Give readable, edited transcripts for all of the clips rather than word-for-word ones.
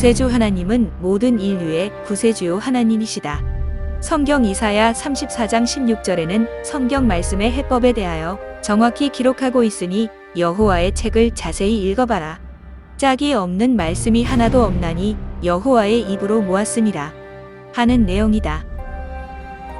구세주 하나님은 모든 인류의 구세주요 하나님이시다. 성경 이사야 34장 16절에는 성경 말씀의 해법에 대하여 정확히 기록하고 있으니 여호와의 책을 자세히 읽어봐라. 짝이 없는 말씀이 하나도 없나니 여호와의 입으로 모았으니라 하는 내용이다.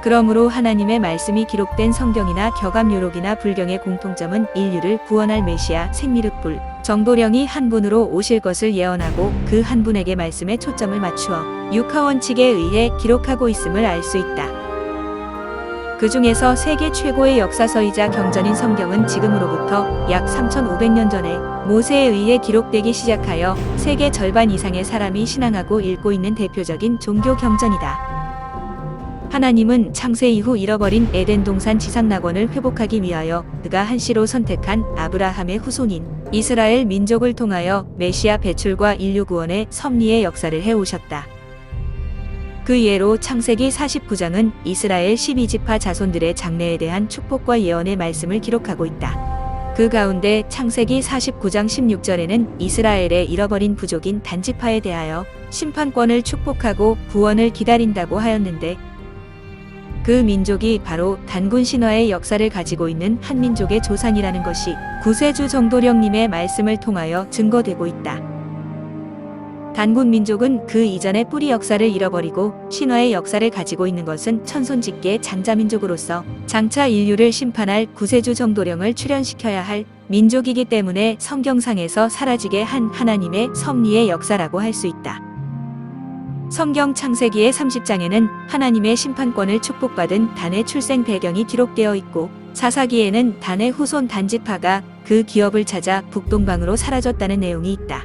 그러므로 하나님의 말씀이 기록된 성경이나 격암요록이나 불경의 공통점은 인류를 구원할 메시아 생미륵불 정도령이 한 분으로 오실 것을 예언하고 그 한 분에게 말씀에 초점을 맞추어 육하원칙에 의해 기록하고 있음을 알 수 있다. 그 중에서 세계 최고의 역사서이자 경전인 성경은 지금으로부터 약 3500년 전에 모세에 의해 기록되기 시작하여 세계 절반 이상의 사람이 신앙하고 읽고 있는 대표적인 종교 경전이다. 하나님은 창세 이후 잃어버린 에덴 동산 지상낙원을 회복하기 위하여 그가 한시로 선택한 아브라함의 후손인 이스라엘 민족을 통하여 메시아 배출과 인류 구원의 섭리의 역사를 해오셨다. 그 예로 창세기 49장은 이스라엘 12지파 자손들의 장래에 대한 축복과 예언의 말씀을 기록하고 있다. 그 가운데 창세기 49장 16절에는 이스라엘의 잃어버린 부족인 단지파에 대하여 심판권을 축복하고 구원을 기다린다고 하였는데, 그 민족이 바로 단군 신화의 역사를 가지고 있는 한민족의 조상이라는 것이 구세주 정도령님의 말씀을 통하여 증거되고 있다. 단군 민족은 그 이전의 뿌리 역사를 잃어버리고 신화의 역사를 가지고 있는 것은 천손직계의 장자민족으로서 장차 인류를 심판할 구세주 정도령을 출현시켜야 할 민족이기 때문에 성경상에서 사라지게 한 하나님의 섭리의 역사라고 할 수 있다. 성경 창세기의 30장에는 하나님의 심판권을 축복받은 단의 출생 배경이 기록되어 있고, 사사기에는 단의 후손 단지파가 그 기업을 찾아 북동방으로 사라졌다는 내용이 있다.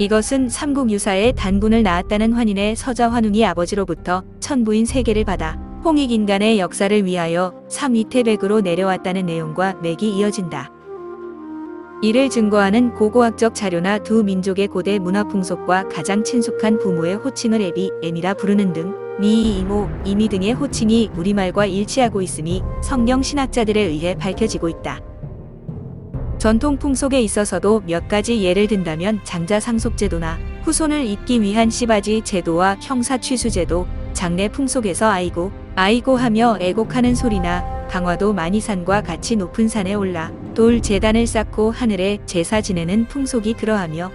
이것은 삼국유사의 단군을 낳았다는 환인의 서자 환웅이 아버지로부터 천부인 3개를 받아 홍익인간의 역사를 위하여 삼위태백으로 내려왔다는 내용과 맥이 이어진다. 이를 증거하는 고고학적 자료나 두 민족의 고대 문화 풍속과 가장 친숙한 부모의 호칭을 애비, 애미라 부르는 등 미, 이모, 이미 등의 호칭이 우리말과 일치하고 있음이 성경 신학자들에 의해 밝혀지고 있다. 전통 풍속에 있어서도 몇 가지 예를 든다면 장자 상속제도나 후손을 잇기 위한 씨바지 제도와 형사 취수제도, 장례 풍속에서 아이고 하며 애곡하는 소리나 강화도 만이산과 같이 높은 산에 올라 돌 제단을 쌓고 하늘에 제사 지내는 풍속이 그러하며,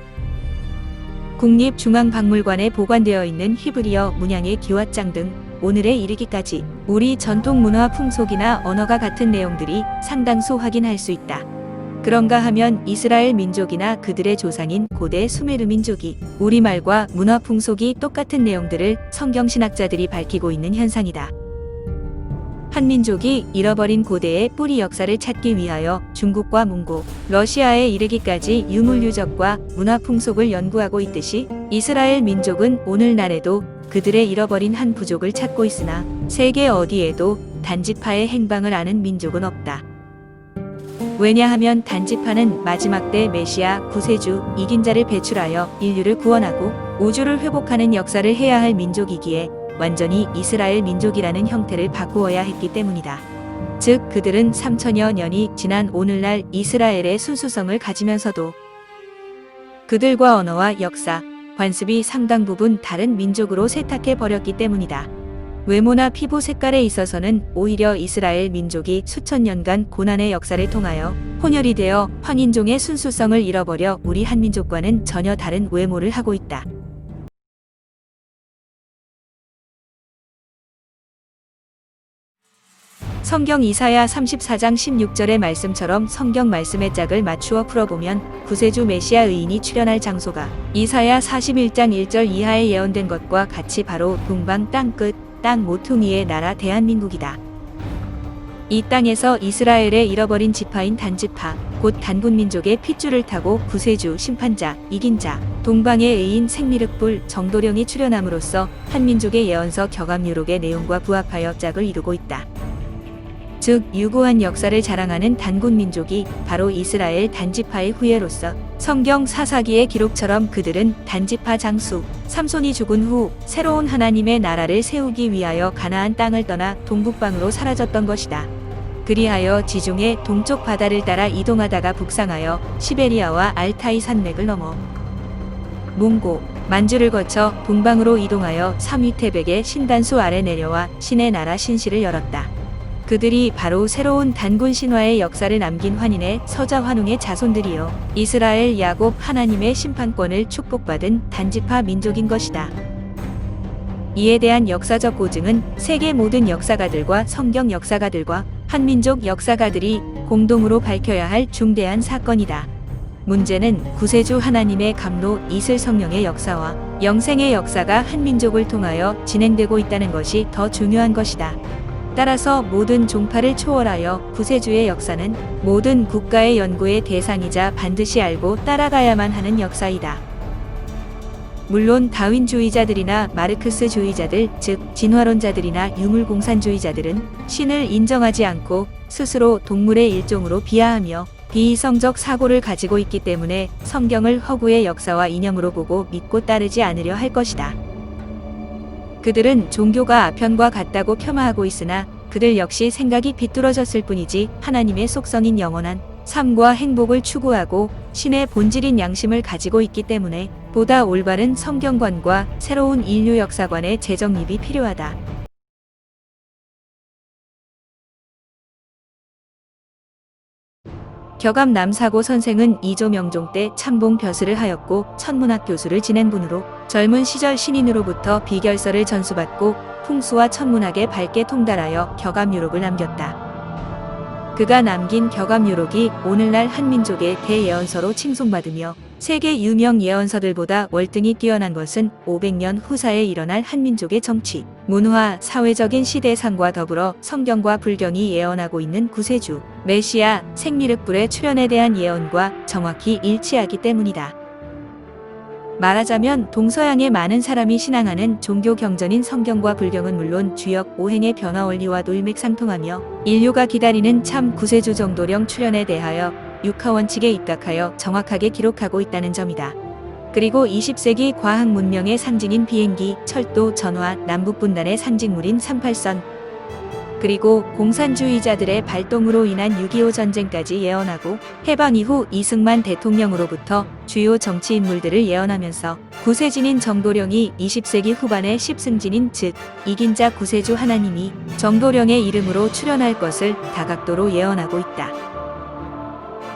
국립중앙박물관에 보관되어 있는 히브리어 문양의 기왓장 등 오늘에 이르기까지 우리 전통 문화 풍속이나 언어가 같은 내용들이 상당수 확인할 수 있다. 그런가 하면 이스라엘 민족이나 그들의 조상인 고대 수메르 민족이 우리말과 문화 풍속이 똑같은 내용들을 성경신학자들이 밝히고 있는 현상이다. 한민족이 잃어버린 고대의 뿌리 역사를 찾기 위하여 중국과 몽고, 러시아에 이르기까지 유물유적과 문화 풍속을 연구하고 있듯이 이스라엘 민족은 오늘날에도 그들의 잃어버린 한 부족을 찾고 있으나 세계 어디에도 단지파의 행방을 아는 민족은 없다. 왜냐하면 단지파는 마지막 때 메시아, 구세주, 이긴 자를 배출하여 인류를 구원하고 우주를 회복하는 역사를 해야 할 민족이기에 완전히 이스라엘 민족이라는 형태를 바꾸어야 했기 때문이다. 즉 그들은 3000여 년이 지난 오늘날 이스라엘의 순수성을 가지면서도 그들과 언어와 역사, 관습이 상당 부분 다른 민족으로 세탁해 버렸기 때문이다. 외모나 피부 색깔에 있어서는 오히려 이스라엘 민족이 수천 년간 고난의 역사를 통하여 혼혈이 되어 황인종의 순수성을 잃어버려 우리 한민족과는 전혀 다른 외모를 하고 있다. 성경 이사야 34장 16절의 말씀처럼 성경 말씀의 짝을 맞추어 풀어보면 구세주 메시아 의인이 출현할 장소가 이사야 41장 1절 이하에 예언된 것과 같이 바로 동방 땅끝, 땅 모퉁이의 나라 대한민국이다. 이 땅에서 이스라엘의 잃어버린 지파인 단지파, 곧 단군민족의 핏줄을 타고 구세주, 심판자, 이긴 자, 동방의 의인 생미륵불 정도령이 출현함으로써 한민족의 예언서 격암유록의 내용과 부합하여 짝을 이루고 있다. 즉 유구한 역사를 자랑하는 단군민족이 바로 이스라엘 단지파의 후예로서 성경 사사기의 기록처럼 그들은 단지파 장수 삼손이 죽은 후 새로운 하나님의 나라를 세우기 위하여 가나안 땅을 떠나 동북방으로 사라졌던 것이다. 그리하여 지중해 동쪽 바다를 따라 이동하다가 북상하여 시베리아와 알타이 산맥을 넘어 몽고, 만주를 거쳐 동방으로 이동하여 삼위태백의 신단수 아래 내려와 신의 나라 신실을 열었다. 그들이 바로 새로운 단군 신화의 역사를 남긴 환인의 서자 환웅의 자손들이요 이스라엘 야곱 하나님의 심판권을 축복받은 단지파 민족인 것이다. 이에 대한 역사적 고증은 세계 모든 역사가들과 성경 역사가들과 한민족 역사가들이 공동으로 밝혀야 할 중대한 사건이다. 문제는 구세주 하나님의 감로 이슬 성령의 역사와 영생의 역사가 한민족을 통하여 진행되고 있다는 것이 더 중요한 것이다. 따라서 모든 종파를 초월하여 구세주의 역사는 모든 국가의 연구의 대상이자 반드시 알고 따라가야만 하는 역사이다. 물론 다윈주의자들이나 마르크스주의자들, 즉 진화론자들이나 유물공산주의자들은 신을 인정하지 않고 스스로 동물의 일종으로 비하하며 비이성적 사고를 가지고 있기 때문에 성경을 허구의 역사와 이념으로 보고 믿고 따르지 않으려 할 것이다. 그들은 종교가 아편과 같다고 폄하하고 있으나 그들 역시 생각이 비뚤어졌을 뿐이지 하나님의 속성인 영원한 삶과 행복을 추구하고 신의 본질인 양심을 가지고 있기 때문에 보다 올바른 성경관과 새로운 인류 역사관의 재정립이 필요하다. 격암 남사고 선생은 이조명종 때 참봉 벼슬을 하였고 천문학 교수를 지낸 분으로 젊은 시절 신인으로부터 비결서를 전수받고 풍수와 천문학에 밝게 통달하여 격암유록을 남겼다. 그가 남긴 격암유록이 오늘날 한민족의 대예언서로 칭송받으며 세계 유명 예언서들보다 월등히 뛰어난 것은 500년 후사에 일어날 한민족의 정치, 문화, 사회적인 시대상과 더불어 성경과 불경이 예언하고 있는 구세주, 메시아, 생미륵불의 출현에 대한 예언과 정확히 일치하기 때문이다. 말하자면 동서양의 많은 사람이 신앙하는 종교 경전인 성경과 불경은 물론 주역 오행의 변화 원리와도 일맥상통하며 인류가 기다리는 참 구세주 정도령 출현에 대하여 육하원칙에 입각하여 정확하게 기록하고 있다는 점이다. 그리고 20세기 과학 문명의 상징인 비행기, 철도, 전화, 남북분단의 상징물인 38선, 그리고 공산주의자들의 발동으로 인한 6.25 전쟁까지 예언하고 해방 이후 이승만 대통령으로부터 주요 정치 인물들을 예언하면서 구세진인 정도령이 20세기 후반의 십승진인 즉 이긴 자 구세주 하나님이 정도령의 이름으로 출현할 것을 다각도로 예언하고 있다.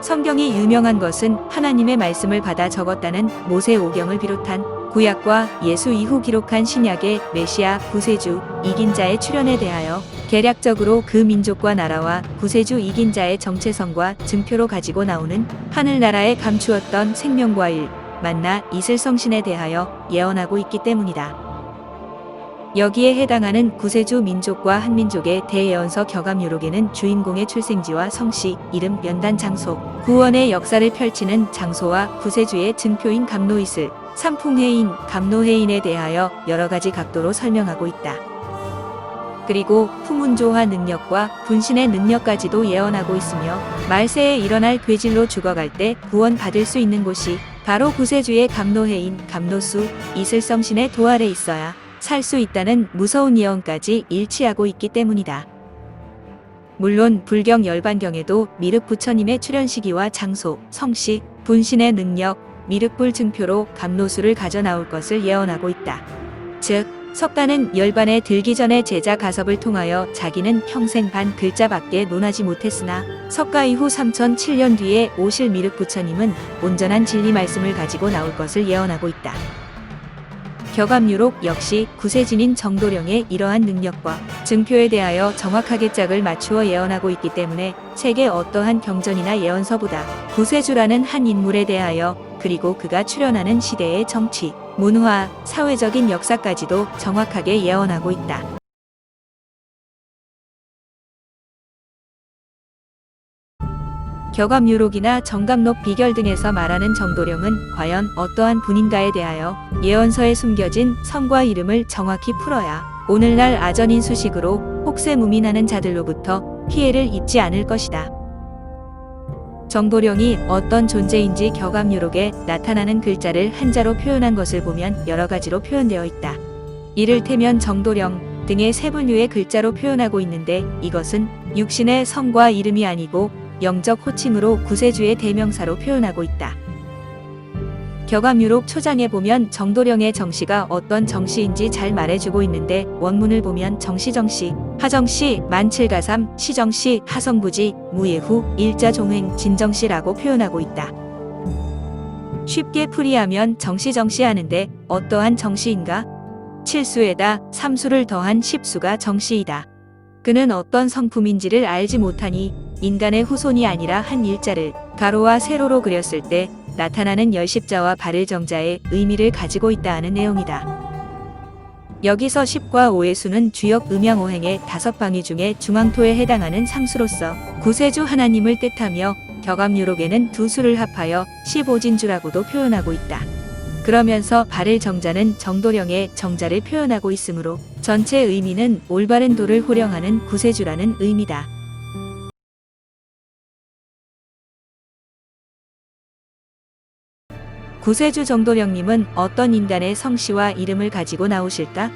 성경이 유명한 것은 하나님의 말씀을 받아 적었다는 모세오경을 비롯한 구약과 예수 이후 기록한 신약의 메시아, 구세주, 이긴 자의 출현에 대하여 개략적으로 그 민족과 나라와 구세주 이긴 자의 정체성과 증표로 가지고 나오는 하늘나라에 감추었던 생명과 일, 만나 이슬성신에 대하여 예언하고 있기 때문이다. 여기에 해당하는 구세주 민족과 한민족의 대예언서 격암유록에는 주인공의 출생지와 성씨, 이름, 연단 장소, 구원의 역사를 펼치는 장소와 구세주의 증표인 감로이슬, 삼풍해인, 감로해인에 대하여 여러 가지 각도로 설명하고 있다. 그리고 풍운조화 능력과 분신의 능력까지도 예언하고 있으며 말세에 일어날 괴질로 죽어갈 때 구원받을 수 있는 곳이 바로 구세주의 감로해인, 감로수, 이슬성신의 도알에 있어야 살 수 있다는 무서운 예언까지 일치하고 있기 때문이다. 물론 불경 열반경에도 미륵부처님의 출현 시기와 장소, 성씨, 분신의 능력, 미륵불 증표로 감로수를 가져 나올 것을 예언하고 있다. 즉 석가는 열반에 들기 전에 제자 가섭을 통하여 자기는 평생 반 글자밖에 논하지 못했으나 석가 이후 3007년 뒤에 오실 미륵부처님은 온전한 진리 말씀을 가지고 나올 것을 예언하고 있다. 격암유록 역시 구세진인 정도령의 이러한 능력과 증표에 대하여 정확하게 짝을 맞추어 예언하고 있기 때문에 세계 어떠한 경전이나 예언서보다 구세주라는 한 인물에 대하여 그리고 그가 출현하는 시대의 정치, 문화, 사회적인 역사까지도 정확하게 예언하고 있다. 격암유록이나 정감록 비결 등에서 말하는 정도령은 과연 어떠한 분인가에 대하여 예언서에 숨겨진 성과 이름을 정확히 풀어야 오늘날 아전인 수식으로 혹세무민하는 자들로부터 피해를 입지 않을 것이다. 정도령이 어떤 존재인지 격암유록에 나타나는 글자를 한자로 표현한 것을 보면 여러 가지로 표현되어 있다. 이를테면 정도령 등의 세 분류의 글자로 표현하고 있는데 이것은 육신의 성과 이름이 아니고 영적 호칭으로 구세주의 대명사로 표현하고 있다. 격암유록 초장에 보면 정도령의 정씨가 어떤 정씨인지 잘 말해주고 있는데 원문을 보면 정씨, 하정씨, 만칠가삼, 시정씨, 하성부지, 무예후, 일자종횡, 진정씨라고 표현하고 있다. 쉽게 풀이하면 정씨 하는데 어떠한 정씨인가? 칠수에다 삼수를 더한 십수가 정씨이다. 그는 어떤 성품인지를 알지 못하니 인간의 후손이 아니라 한 일자를 가로와 세로로 그렸을 때 나타나는 열십자와 바를 정자의 의미를 가지고 있다 하는 내용이다. 여기서 10과 5의 수는 주역 음양오행의 5방위 중에 중앙토에 해당하는 상수로서 구세주 하나님을 뜻하며 격암유록에는 두 수를 합하여 15진주라고도 표현하고 있다. 그러면서 바를 정자는 정도령의 정자를 표현하고 있으므로 전체 의미는 올바른 도를 호령하는 구세주라는 의미다. 구세주 정도령님은 어떤 인간의 성씨와 이름을 가지고 나오실까?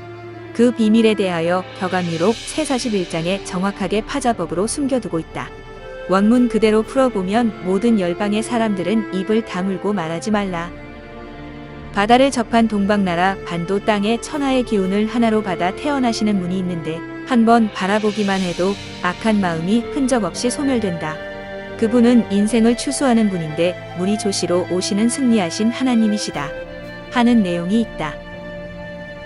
그 비밀에 대하여 격암유록 새41장에 정확하게 파자법으로 숨겨두고 있다. 원문 그대로 풀어보면 모든 열방의 사람들은 입을 다물고 말하지 말라. 바다를 접한 동방나라 반도 땅에 천하의 기운을 하나로 받아 태어나시는 분이 있는데 한번 바라보기만 해도 악한 마음이 흔적 없이 소멸된다. 그분은 인생을 추수하는 분인데 무리조시로 오시는 승리하신 하나님이시다 하는 내용이 있다.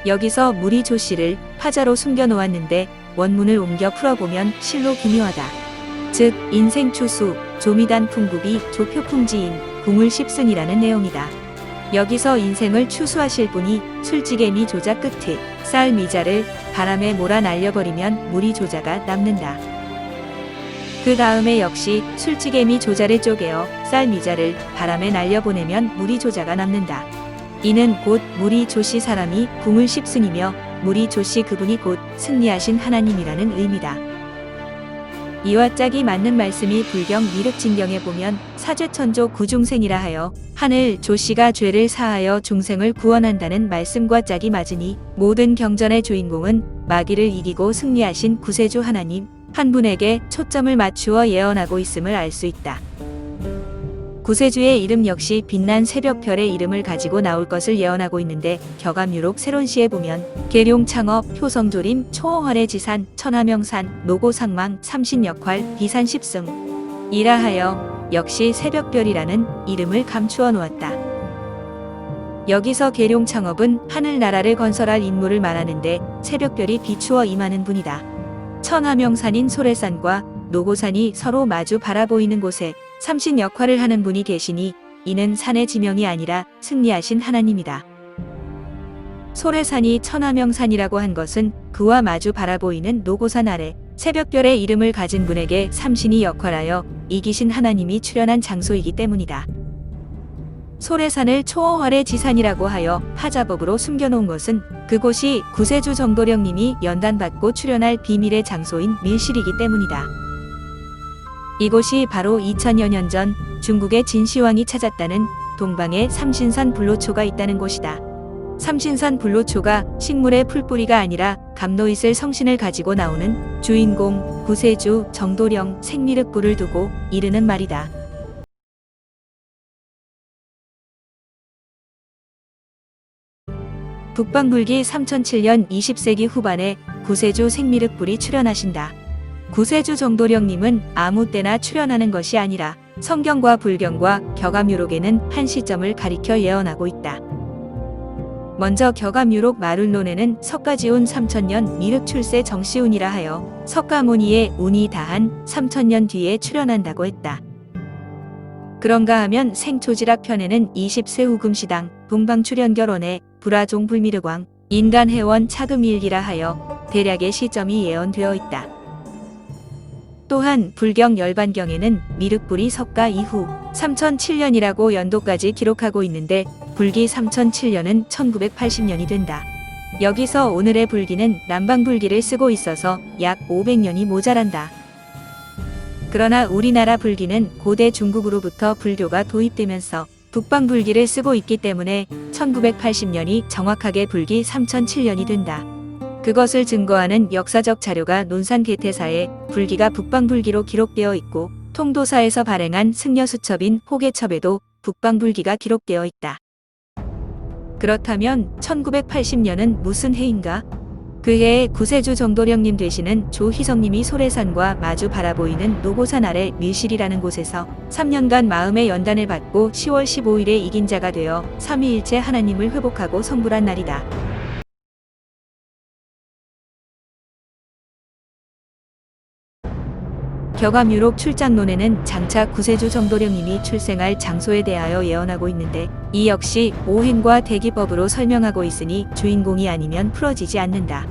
여기서 무리조시를 파자로 숨겨놓았는데 원문을 옮겨 풀어보면 실로 기묘하다. 즉 인생 추수, 조미단 풍급이 조표풍지인 궁을 십승이라는 내용이다. 여기서 인생을 추수하실 분이 술찌개미 조자 끝에 쌀 미자를 바람에 몰아 날려버리면 무리조자가 남는다. 그 다음에 역시 술찌개미 조자를 쪼개어 쌀 미자를 바람에 날려보내면 무리조자가 남는다. 이는 곧 무리조시 사람이 궁을 십승이며 무리조시 그분이 곧 승리하신 하나님이라는 의미다. 이와 짝이 맞는 말씀이 불경 미륵진경에 보면 사죄천조 구중생이라 하여 하늘 조씨가 죄를 사하여 중생을 구원한다는 말씀과 짝이 맞으니 모든 경전의 주인공은 마귀를 이기고 승리하신 구세주 하나님 한 분에게 초점을 맞추어 예언하고 있음을 알 수 있다. 구세주의 이름 역시 빛난 새벽별의 이름을 가지고 나올 것을 예언하고 있는데 격암유록 세론시에 보면 계룡창업, 효성조림, 초홍활의 지산, 천하명산, 노고상망, 삼신역활, 비산십승 이라 하여 역시 새벽별이라는 이름을 감추어 놓았다. 여기서 계룡창업은 하늘나라를 건설할 인물을 말하는데 새벽별이 비추어 임하는 분이다. 천하명산인 소래산과 노고산이 서로 마주 바라보이는 곳에 삼신 역할을 하는 분이 계시니 이는 산의 지명이 아니라 승리하신 하나님이다. 소래산이 천하명산이라고 한 것은 그와 마주 바라보이는 노고산 아래 새벽별의 이름을 가진 분에게 삼신이 역할하여 이기신 하나님이 출현한 장소이기 때문이다. 소래산을 초어활의 지산이라고 하여 파자법으로 숨겨놓은 것은 그곳이 구세주 정도령님이 연단받고 출현할 비밀의 장소인 밀실이기 때문이다. 이곳이 바로 2000여 년 전 중국의 진시황이 찾았다는 동방에 삼신산 불로초가 있다는 곳이다. 삼신산 불로초가 식물의 풀뿌리가 아니라 감노있을 성신을 가지고 나오는 주인공 구세주 정도령 생미륵불을 두고 이르는 말이다. 북방불기 3007년 20세기 후반에 구세주 생미륵불이 출현하신다. 구세주 정도령님은 아무 때나 출현하는 것이 아니라 성경과 불경과 격암유록에는 한 시점을 가리켜 예언하고 있다. 먼저 격암유록 마룰론에는 석가지운 3000년 미륵 출세 정시운이라 하여 석가모니의 운이 다한 3000년 뒤에 출현한다고 했다. 그런가 하면 생초지락 편에는 20세 후금시당 동방출현결원에 불화종 불미르광 인간해원 차금일기라 하여 대략의 시점이 예언되어 있다. 또한 불경 열반경에는 미륵불이 석가 이후 3007년이라고 연도까지 기록하고 있는데 불기 3007년은 1980년이 된다. 여기서 오늘의 불기는 남방불기를 쓰고 있어서 약 500년이 모자란다. 그러나 우리나라 불기는 고대 중국으로부터 불교가 도입되면서 북방불기를 쓰고 있기 때문에 1980년이 정확하게 불기 3007년이 된다. 그것을 증거하는 역사적 자료가 논산계태사에 불기가 북방불기로 기록되어 있고 통도사에서 발행한 승려수첩인 호계첩에도 북방불기가 기록되어 있다. 그렇다면 1980년은 무슨 해인가? 그 해에 구세주 정도령님 되시는 조희성님이 소래산과 마주 바라보이는 노고산 아래 밀실이라는 곳에서 3년간 마음의 연단을 받고 10월 15일에 이긴 자가 되어 삼위일체 하나님을 회복하고 성불한 날이다. 격암유록 출장론에는 장차 구세주 정도령님이 출생할 장소에 대하여 예언하고 있는데 이 역시 오행과 대기법으로 설명하고 있으니 주인공이 아니면 풀어지지 않는다.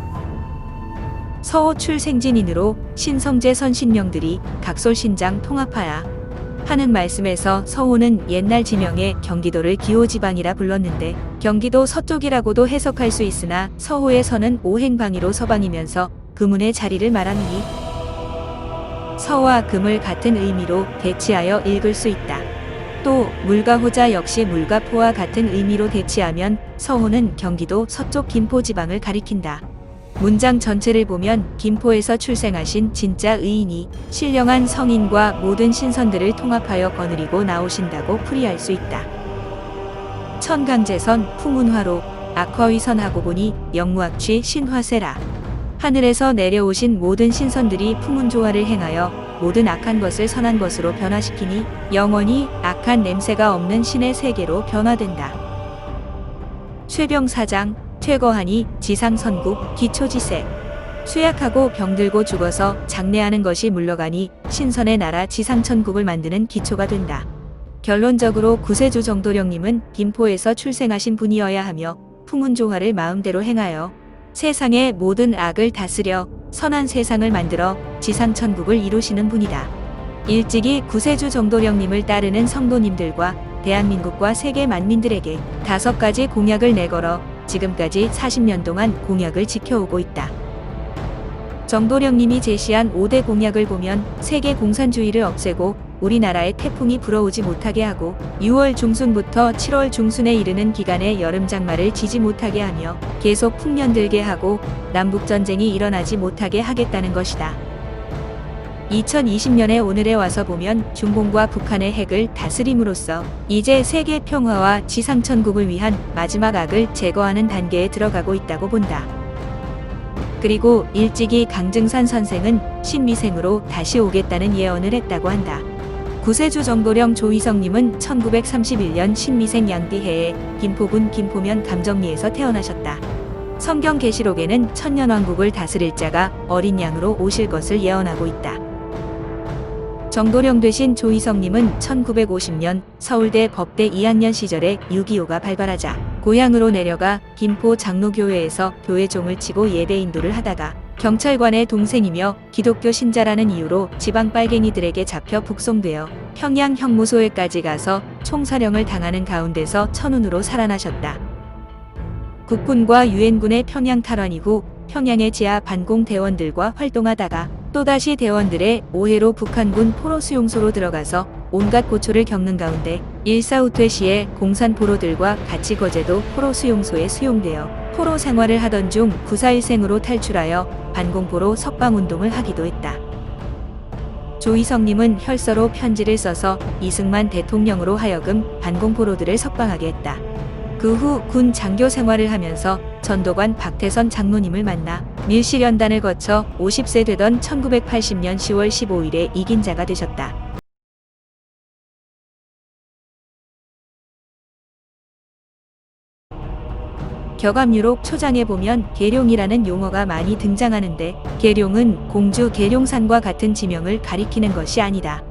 서호 출생진인으로 신성제 선신명들이 각솔신장 통합하야 하는 말씀에서 서호는 옛날 지명에 경기도를 기호지방이라 불렀는데 경기도 서쪽이라고도 해석할 수 있으나 서호의 서는 오행방위로 서방이면서 금운의 자리를 말하느니 서와 금을 같은 의미로 대치하여 읽을 수 있다. 또 물과 호자 역시 물과 포와 같은 의미로 대치하면 서호는 경기도 서쪽 김포지방을 가리킨다. 문장 전체를 보면 김포에서 출생하신 진짜 의인이 신령한 성인과 모든 신선들을 통합하여 거느리고 나오신다고 풀이할 수 있다. 천강제선 풍운화로 악화위선하고 보니 영무악취 신화세라. 하늘에서 내려오신 모든 신선들이 풍운조화를 행하여 모든 악한 것을 선한 것으로 변화시키니 영원히 악한 냄새가 없는 신의 세계로 변화된다. 쇠병사장 퇴거하니 지상선국 기초지세. 쇠약하고 병들고 죽어서 장례하는 것이 물러가니 신선의 나라 지상천국을 만드는 기초가 된다. 결론적으로 구세주 정도령님은 김포에서 출생하신 분이어야 하며 풍운조화를 마음대로 행하여 세상의 모든 악을 다스려 선한 세상을 만들어 지상천국을 이루시는 분이다. 일찍이 구세주 정도령님을 따르는 성도님들과 대한민국과 세계 만민들에게 5가지 공약을 내걸어 지금까지 40년 동안 공약을 지켜오고 있다. 정도령님이 제시한 5대 공약을 보면 세계 공산주의를 없애고 우리나라에 태풍이 불어오지 못하게 하고 6월 중순부터 7월 중순에 이르는 기간에 여름장마를 지지 못하게 하며 계속 풍년 들게 하고 남북전쟁이 일어나지 못하게 하겠다는 것이다. 2020년에 오늘에 와서 보면 중공과 북한의 핵을 다스림으로써 이제 세계 평화와 지상천국을 위한 마지막 악을 제거하는 단계에 들어가고 있다고 본다. 그리고 일찍이 강증산 선생은 신미생으로 다시 오겠다는 예언을 했다고 한다. 구세주 정도령 조희성님은 1931년 신미생 양띠해에 김포군 김포면 감정리에서 태어나셨다. 성경계시록에는 천년왕국을 다스릴 자가 어린 양으로 오실 것을 예언하고 있다. 정도령 되신 조희성님은 1950년 서울대 법대 2학년 시절에 6.25가 발발하자 고향으로 내려가 김포 장로교회에서 교회종을 치고 예배 인도를 하다가 경찰관의 동생이며 기독교 신자라는 이유로 지방 빨갱이들에게 잡혀 북송되어 평양 형무소에까지 가서 총사령을 당하는 가운데서 천운으로 살아나셨다. 국군과 유엔군의 평양 탈환 이후 평양의 지하 반공 대원들과 활동하다가 또다시 대원들의 오해로 북한군 포로 수용소로 들어가서 온갖 고초를 겪는 가운데 일사후퇴 시에 공산 포로들과 같이 거제도 포로 수용소에 수용되어 포로 생활을 하던 중 9.4일생으로 탈출하여 반공포로 석방운동을 하기도 했다. 조희성님은 혈서로 편지를 써서 이승만 대통령으로 하여금 반공포로들을 석방하게 했다. 그 후 군 장교 생활을 하면서 전도관 박태선 장로님을 만나 밀실연단을 거쳐 50세 되던 1980년 10월 15일에 이긴 자가 되셨다. 격암유록 초장에 보면 계룡이라는 용어가 많이 등장하는데 계룡은 공주 계룡산과 같은 지명을 가리키는 것이 아니다.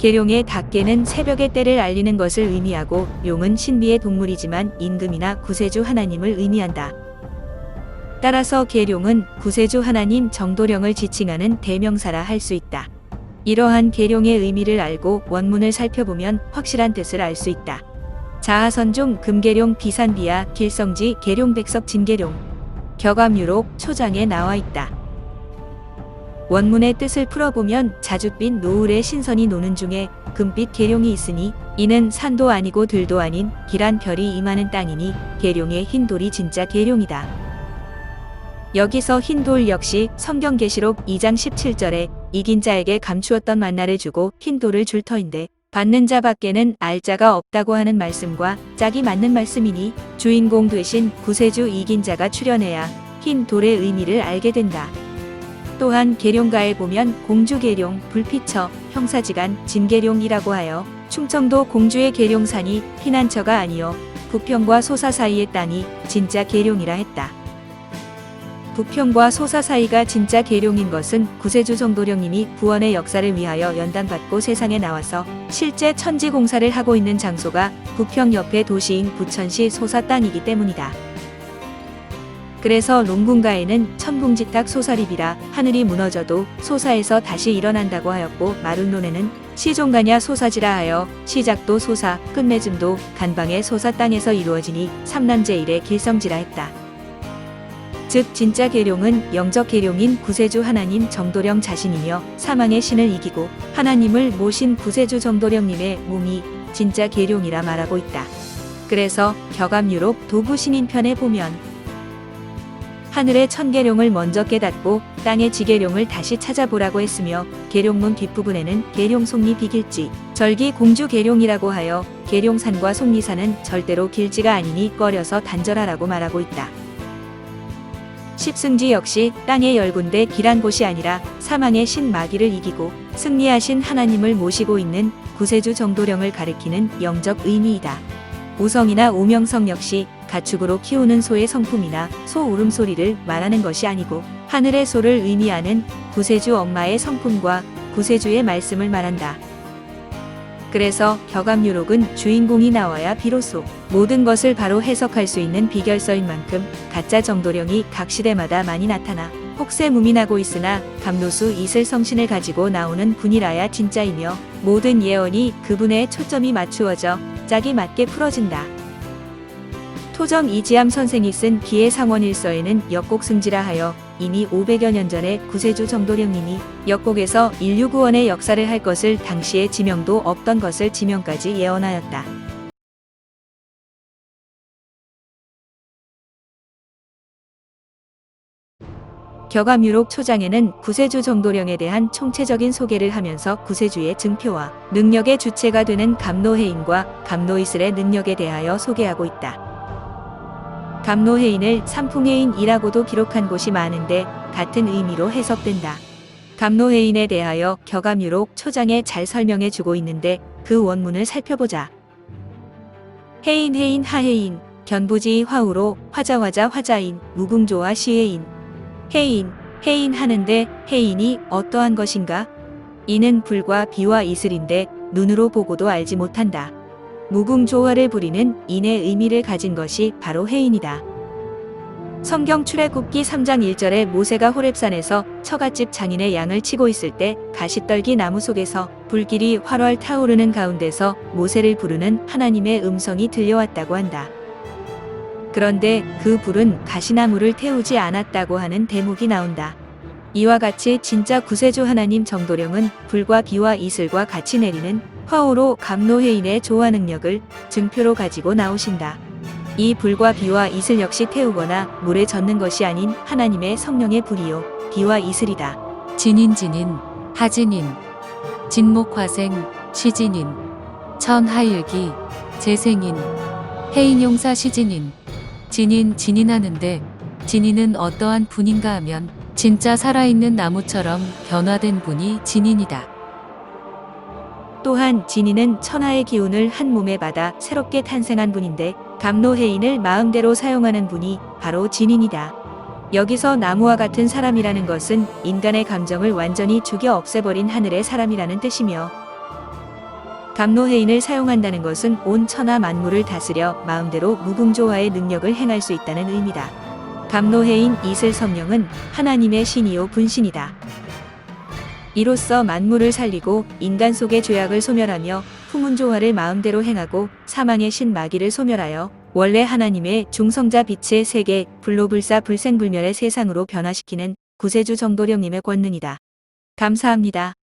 계룡의 닭개는 새벽의 때를 알리는 것을 의미하고 용은 신비의 동물이지만 임금이나 구세주 하나님을 의미한다. 따라서 계룡은 구세주 하나님 정도령을 지칭하는 대명사라 할 수 있다. 이러한 계룡의 의미를 알고 원문을 살펴보면 확실한 뜻을 알 수 있다. 자하선 중 금계룡 비산비야 길성지 계룡백석 진계룡 격암유록 초장에 나와 있다. 원문의 뜻을 풀어보면 자줏빛 노을에 신선이 노는 중에 금빛 계룡이 있으니 이는 산도 아니고 들도 아닌 길한 별이 임하는 땅이니 계룡의 흰 돌이 진짜 계룡이다. 여기서 흰 돌 역시 성경계시록 2장 17절에 이긴 자에게 감추었던 만나를 주고 흰 돌을 줄 터인데 받는 자밖에는 알 자가 없다고 하는 말씀과 짝이 맞는 말씀이니 주인공 되신 구세주 이긴 자가 출연해야 흰 돌의 의미를 알게 된다. 또한 계룡가에 보면 공주계룡, 불피처, 형사지간, 진계룡이라고 하여 충청도 공주의 계룡산이 피난처가 아니요 부평과 소사 사이의 땅이 진짜 계룡이라 했다. 부평과 소사 사이가 진짜 계룡인 것은 구세주 정도령님이 구원의 역사를 위하여 연단받고 세상에 나와서 실제 천지 공사를 하고 있는 장소가 부평 옆의 도시인 부천시 소사 땅이기 때문이다. 그래서 롱군가에는 천궁지탁 소사립이라 하늘이 무너져도 소사에서 다시 일어난다고 하였고, 마룬론에는 시종가냐 소사지라 하여 시작도 소사, 끝맺음도 간방의 소사 땅에서 이루어지니 삼남제일의 길성지라 했다. 즉 진짜 계룡은 영적 계룡인 구세주 하나님 정도령 자신이며 사망의 신을 이기고 하나님을 모신 구세주 정도령님의 몸이 진짜 계룡이라 말하고 있다. 그래서 격암유록 도구신인편에 보면 하늘의 천계룡을 먼저 깨닫고 땅의 지계룡을 다시 찾아보라고 했으며, 계룡문 뒷부분에는 계룡송리 비길지, 절기 공주 계룡이라고 하여 계룡산과 송리산은 절대로 길지가 아니니 꺼려서 단절하라고 말하고 있다. 십승지 역시 땅의 10군데 길한 곳이 아니라 사망의 신 마귀를 이기고 승리하신 하나님을 모시고 있는 구세주 정도령을 가리키는 영적 의미이다. 우성이나 우명성 역시 가축으로 키우는 소의 성품이나 소 울음소리를 말하는 것이 아니고 하늘의 소를 의미하는 구세주 엄마의 성품과 구세주의 말씀을 말한다. 그래서 격암유록은 주인공이 나와야 비로소 모든 것을 바로 해석할 수 있는 비결서인 만큼 가짜 정도령이 각 시대마다 많이 나타나 혹세무민하고 있으나 감로수 이슬 성신을 가지고 나오는 분이라야 진짜이며, 모든 예언이 그분의 초점이 맞추어져 짝이 맞게 풀어진다. 토정 이지암 선생이 쓴 기해상원일서에는 역곡승지라 하여 이미 500여 년 전에 구세주 정도령님이 역곡에서 인류 구원의 역사를 할 것을 당시에 지명도 없던 것을 지명까지 예언하였다. 격암유록 초장에는 구세주 정도령에 대한 총체적인 소개를 하면서 구세주의 증표와 능력의 주체가 되는 감노해인과 감노이슬의 능력에 대하여 소개하고 있다. 감노해인을 삼풍해인이라고도 기록한 곳이 많은데 같은 의미로 해석된다. 감노해인에 대하여 격암유록 초장에 잘 설명해 주고 있는데 그 원문을 살펴보자. 해인 해인 하해인 견부지 화우로 화자화자 화자인 무궁조와 시해인. 해인, 해인 하는데 해인이 어떠한 것인가? 이는 불과 비와 이슬인데 눈으로 보고도 알지 못한다. 무궁조화를 부리는 인의 의미를 가진 것이 바로 해인이다. 성경 출애굽기 3장 1절에 모세가 호렙산에서 처갓집 장인의 양을 치고 있을 때 가시떨기 나무 속에서 불길이 활활 타오르는 가운데서 모세를 부르는 하나님의 음성이 들려왔다고 한다. 그런데 그 불은 가시나무를 태우지 않았다고 하는 대목이 나온다. 이와 같이 진짜 구세주 하나님 정도령은 불과 비와 이슬과 같이 내리는 화오로 감노해인의 조화 능력을 증표로 가지고 나오신다. 이 불과 비와 이슬 역시 태우거나 물에 젓는 것이 아닌 하나님의 성령의 불이요 비와 이슬이다. 진인 하진인 진목화생 시진인 천하일기 재생인 해인용사 시진인 진인하는데 진인은 어떠한 분인가 하면 진짜 살아있는 나무처럼 변화된 분이 진인이다. 또한 진인은 천하의 기운을 한 몸에 받아 새롭게 탄생한 분인데 감노해인을 마음대로 사용하는 분이 바로 진인이다. 여기서 나무와 같은 사람이라는 것은 인간의 감정을 완전히 죽여 없애버린 하늘의 사람이라는 뜻이며, 감노해인을 사용한다는 것은 온 천하 만물을 다스려 마음대로 무궁조화의 능력을 행할 수 있다는 의미다. 감노해인 이슬 성령은 하나님의 신이요 분신이다. 이로써 만물을 살리고 인간 속의 죄악을 소멸하며 후문조화를 마음대로 행하고 사망의 신 마귀를 소멸하여 원래 하나님의 중성자 빛의 세계 불로불사 불생불멸의 세상으로 변화시키는 구세주 정도령님의 권능이다. 감사합니다.